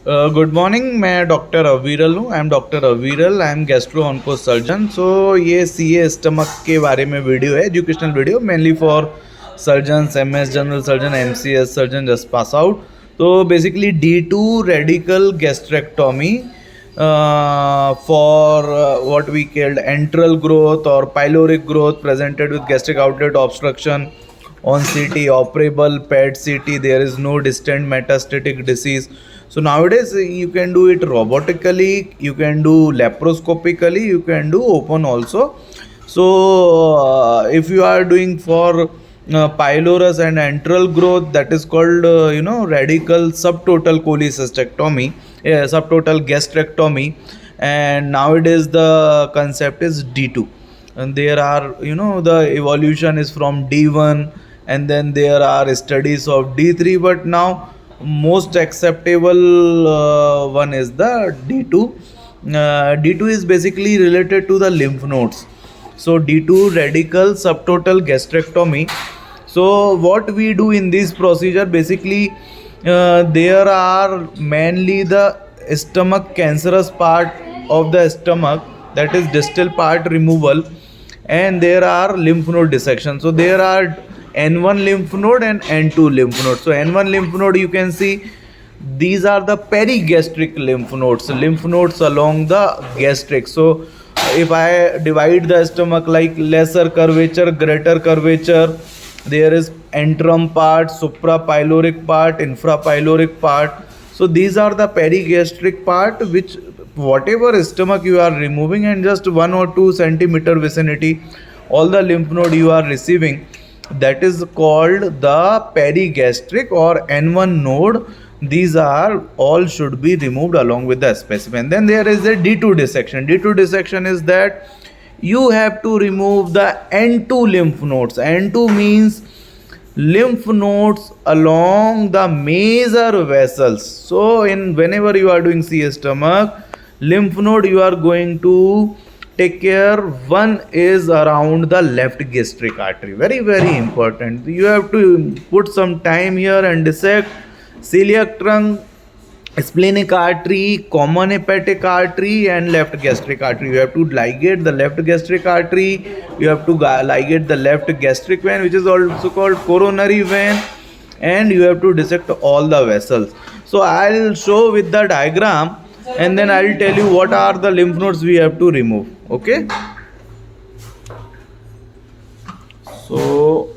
Good morning, मैं doctor अविरल हूँ। आई am doctor Aviral, I am gastro onco surgeon. So ये सीए स्टमक के बारे में वीडियो है, educational video mainly for surgeons, MS general surgeon, MCS surgeon just pass out. तो basically D2 radical gastrectomy for what we called enteral growth or pyloric growth presented with gastric outlet obstruction on CT, operable PET CT. There is no distant metastatic disease. So nowadays you can do it robotically, you can do laparoscopically, you can do open also. So if you are doing for pylorus and enteral growth, that is called radical subtotal cholecystectomy, subtotal gastrectomy. And nowadays the concept is D2, and there are, the evolution is from D1, and then there are studies of D3, but now most acceptable one is the D2. D2 is basically related to the lymph nodes. So D2 radical subtotal gastrectomy. So what we do in this procedure, basically there are mainly the stomach cancerous part of the stomach, that is distal part removal, and there are lymph node dissection. So there are N1 lymph node and N2 lymph node. So N1 lymph node, you can see these are the perigastric lymph nodes along the gastric. So if I divide the stomach like lesser curvature, greater curvature, there is antrum part, suprapyloric part, infrapyloric part. So these are the perigastric part, which whatever stomach you are removing, and just 1 or 2 centimeter vicinity, all the lymph node you are receiving, that is called the perigastric or N1 node. These are all should be removed along with the specimen. Then there is a D2 dissection. D2 dissection is that you have to remove the N2 lymph nodes. N2 means lymph nodes along the major vessels. So in whenever you are doing CS stomach, lymph node you are going to take care. One is around the left gastric artery, very very important. You have to put some time here and dissect celiac trunk, splenic artery, common hepatic artery, and left gastric artery. You have to ligate the left gastric artery, you have to ligate the left gastric vein, which is also called coronary vein, and you have to dissect all the vessels. So I'll show with the diagram, and then I'll tell you what are the lymph nodes we have to remove. Okay, so